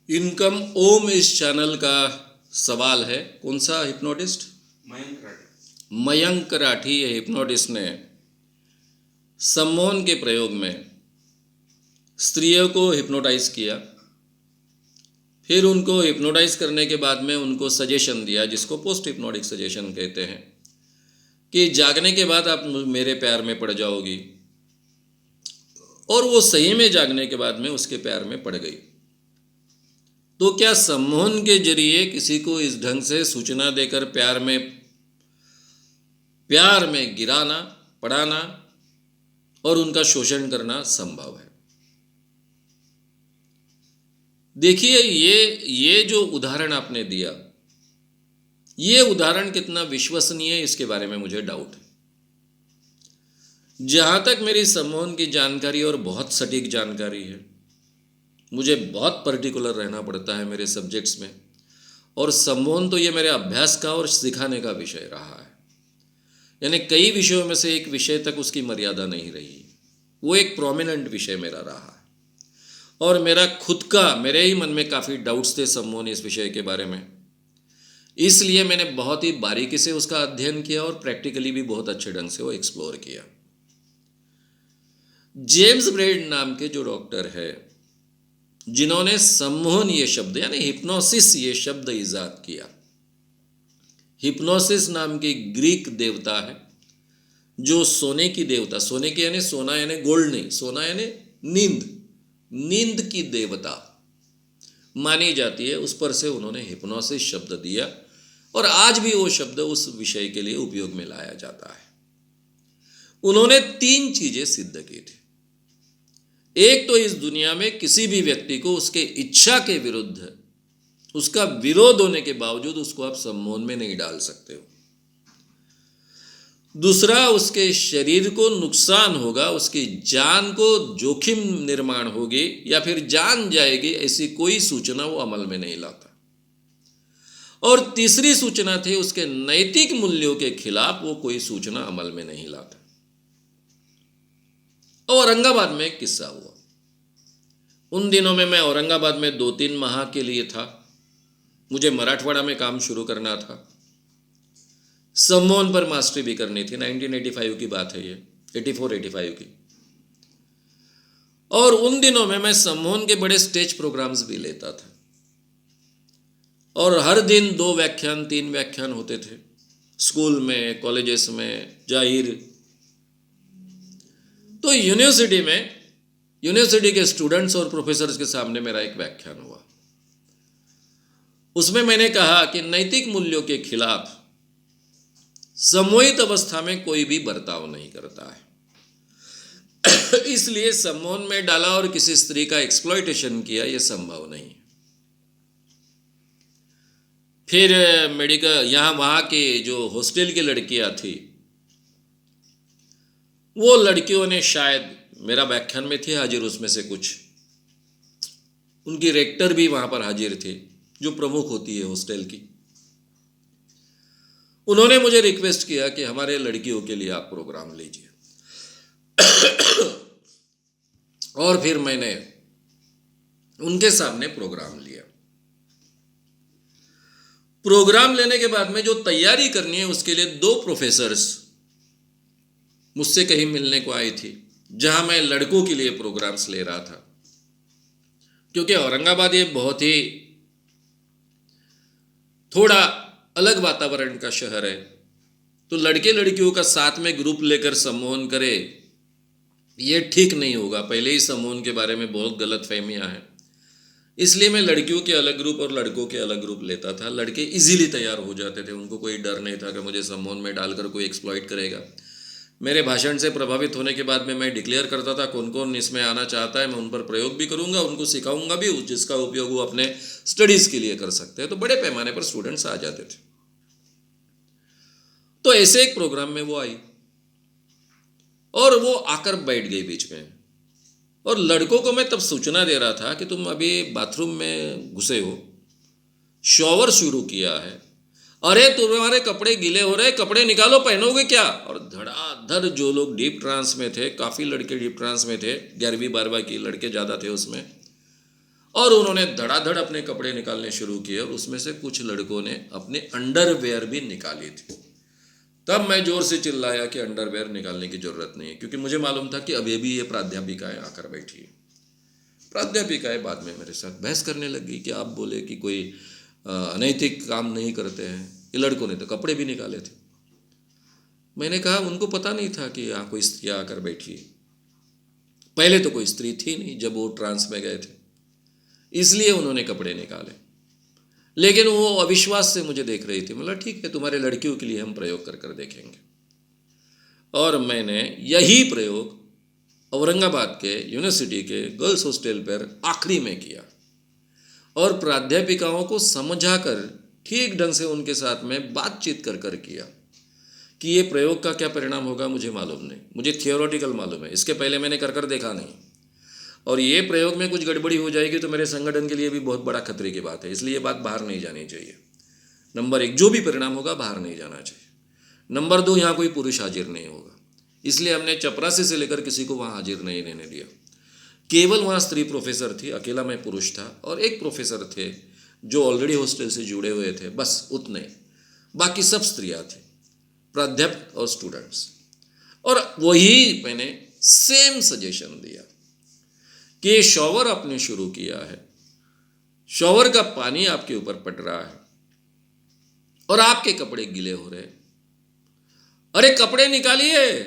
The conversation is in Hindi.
इनकम ओम इस चैनल का सवाल है। कौन सा हिप्नोटिस्ट? मयंक राठी। ये हिप्नोटिस्ट ने सम्मोहन के प्रयोग में स्त्रियों को हिप्नोटाइज किया, फिर उनको हिप्नोटाइज करने के बाद में उनको सजेशन दिया, जिसको पोस्ट हिप्नोटिक सजेशन कहते हैं, कि जागने के बाद आप मेरे प्यार में पड़ जाओगी। और वो सही में जागने के बाद में उसके प्यार में पड़ गई। तो क्या सम्मोहन के जरिए किसी को इस ढंग से सूचना देकर प्यार में गिराना, पड़ाना और उनका शोषण करना संभव है? देखिए, ये जो उदाहरण आपने दिया, ये उदाहरण कितना विश्वसनीय है इसके बारे में मुझे डाउट है। जहां तक मेरी सम्मोहन की जानकारी, और बहुत सटीक जानकारी है, मुझे बहुत पर्टिकुलर रहना पड़ता है मेरे सब्जेक्ट्स में, और सम्मोहन तो ये मेरे अभ्यास का और सिखाने का विषय रहा है। यानी कई विषयों में से एक विषय तक उसकी मर्यादा नहीं रही, वो एक प्रोमिनेंट विषय मेरा रहा है। और मेरा खुद का, मेरे ही मन में काफ़ी डाउट्स थे सम्मोहन इस विषय के बारे में, इसलिए मैंने बहुत ही बारीकी से उसका अध्ययन किया और प्रैक्टिकली भी बहुत अच्छे ढंग से वो एक्सप्लोर किया। जेम्स ब्रेड नाम के जो डॉक्टर है, जिन्होंने सम्मोहन ये शब्द यानी हिप्नोसिस ये शब्द इजाद किया। हिप्नोसिस नाम की ग्रीक देवता है जो सोने की देवता, सोने की यानी सोना यानी गोल्ड नहीं, सोना यानी नींद की देवता मानी जाती है। उस पर से उन्होंने हिप्नोसिस शब्द दिया और आज भी वो शब्द उस विषय के लिए उपयोग में लाया जाता है। उन्होंने 3 चीजें सिद्ध की थी। एक तो इस दुनिया में किसी भी व्यक्ति को उसके इच्छा के विरुद्ध, उसका विरोध होने के बावजूद उसको आप सम्मोहन में नहीं डाल सकते हो। दूसरा, उसके शरीर को नुकसान होगा, उसकी जान को जोखिम निर्माण होगी या फिर जान जाएगी, ऐसी कोई सूचना वो अमल में नहीं लाता। और तीसरी सूचना थी, उसके नैतिक मूल्यों के खिलाफ वो कोई सूचना अमल में नहीं लाता। औरंगाबाद में एक किस्सा हुआ। उन दिनों में मैं औरंगाबाद में 2-3 माह के लिए था। मुझे मराठवाड़ा में काम शुरू करना था, सम्मोहन पर मास्टरी भी करनी थी। 1985 की बात है ये, 84-85 की। और उन दिनों में मैं सम्मोहन के बड़े स्टेज प्रोग्राम्स भी लेता था और हर दिन 2 व्याख्यान 3 व्याख्यान होते थे, स्कूल में, कॉलेजेस में, जाहिर। तो यूनिवर्सिटी के स्टूडेंट्स और प्रोफेसर्स के सामने मेरा एक व्याख्यान हुआ। उसमें मैंने कहा कि नैतिक मूल्यों के खिलाफ सम्मोहित अवस्था में कोई भी बर्ताव नहीं करता है। इसलिए सम्मोहन में डाला और किसी स्त्री का एक्सप्लॉयटेशन किया, यह संभव नहीं। फिर वहां के जो हॉस्टल की लड़कियां थी, वो लड़कियों ने, शायद मेरा व्याख्यान में थे हाजिर उसमें से कुछ, उनकी रेक्टर भी वहां पर हाजिर थे, जो प्रमुख होती है हॉस्टल की। उन्होंने मुझे रिक्वेस्ट किया कि हमारे लड़कियों के लिए आप प्रोग्राम लीजिए। और फिर मैंने उनके सामने प्रोग्राम लिया। प्रोग्राम लेने के बाद में जो तैयारी करनी है उसके लिए 2 प्रोफेसर्स मुझसे कहीं मिलने को आई थी, जहां मैं लड़कों के लिए प्रोग्राम्स ले रहा था। क्योंकि औरंगाबाद ये बहुत ही थोड़ा अलग वातावरण का शहर है, तो लड़के लड़कियों का साथ में ग्रुप लेकर सम्मोहन करे, ये ठीक नहीं होगा। पहले ही सम्मोहन के बारे में बहुत गलतफहमियां हैं, इसलिए मैं लड़कियों के अलग ग्रुप और लड़कों के अलग ग्रुप लेता था। लड़के इजीली तैयार हो जाते थे, उनको कोई डर नहीं था कि मुझे सम्मोहन में डालकर कोई एक्सप्लॉइट करेगा। मेरे भाषण से प्रभावित होने के बाद में मैं डिक्लेयर करता था कौन कौन इसमें आना चाहता है, मैं उन पर प्रयोग भी करूंगा, उनको सिखाऊंगा भी, जिसका उपयोग वो अपने स्टडीज़ के लिए कर सकते हैं। तो बड़े पैमाने पर स्टूडेंट्स आ जाते थे। तो ऐसे एक प्रोग्राम में वो आई और वो आकर बैठ गई बीच में। और लड़कों को मैं तब सूचना दे रहा था कि तुम अभी बाथरूम में घुसे हो, शॉवर शुरू किया है, अरे तुम्हारे कपड़े गीले हो रहे, कपड़े निकालो, पहनोगे क्या? और धड़ाधड़ धड़ाधड़ जो लोग डीप ट्रांस में थे, काफ़ी लड़के डीप ट्रांस में थे, 11वीं 12वीं की लड़के ज़्यादा थे उसमें, और उन्होंने धड़ाधड़ अपने कपड़े निकालने शुरू किए और उसमें से कुछ लड़कों ने अपने अंडरवेयर भी निकाली थी। तब मैं जोर से चिल्लाया कि अंडरवेयर निकालने की ज़रूरत नहीं है, क्योंकि मुझे मालूम था कि अभी भी ये प्राध्यापिकाएँ आकर बैठी है। प्राध्यापिकाएँ बाद में मेरे साथ बहस करने लगी कि आप बोले कि कोई अनैतिक काम नहीं करते हैं, ये लड़कों ने तो कपड़े भी निकाले थे। मैंने कहा उनको पता नहीं था कि यहाँ कोई स्त्रियाँ आकर बैठी है। पहले तो कोई स्त्री थी नहीं जब वो ट्रांस में गए थे, इसलिए उन्होंने कपड़े निकाले। लेकिन वो अविश्वास से मुझे देख रही थी। मतलब ठीक है, तुम्हारे लड़कियों के लिए हम प्रयोग कर कर देखेंगे। और मैंने यही प्रयोग औरंगाबाद के यूनिवर्सिटी के गर्ल्स हॉस्टल पर आखिरी में किया और प्राध्यापिकाओं को समझा कर ठीक ढंग से उनके साथ में बातचीत कर कर किया कि ये प्रयोग का क्या परिणाम होगा मुझे मालूम नहीं, मुझे थियोरेटिकल मालूम है, इसके पहले मैंने कर कर देखा नहीं, और ये प्रयोग में कुछ गड़बड़ी हो जाएगी तो मेरे संगठन के लिए भी बहुत बड़ा खतरे की बात है, इसलिए ये बात बाहर नहीं जानी चाहिए। नंबर 1, जो भी परिणाम होगा बाहर नहीं जाना चाहिए। नंबर 2, यहाँ कोई पुरुष हाजिर नहीं होगा, इसलिए हमने चपरासी से लेकर किसी को वहाँ हाजिर नहीं रहने दिया। केवल वहाँ स्त्री प्रोफेसर थी, अकेला मैं पुरुष था, और एक प्रोफेसर थे जो ऑलरेडी हॉस्टल से जुड़े हुए थे, बस उतने, बाकी सब स्त्रियाँ थी, प्राध्यापक और स्टूडेंट्स। और वही मैंने सेम सजेशन दिया कि शॉवर आपने शुरू किया है, शॉवर का पानी आपके ऊपर पड़ रहा है और आपके कपड़े गीले हो रहे हैं, अरे कपड़े निकालिए।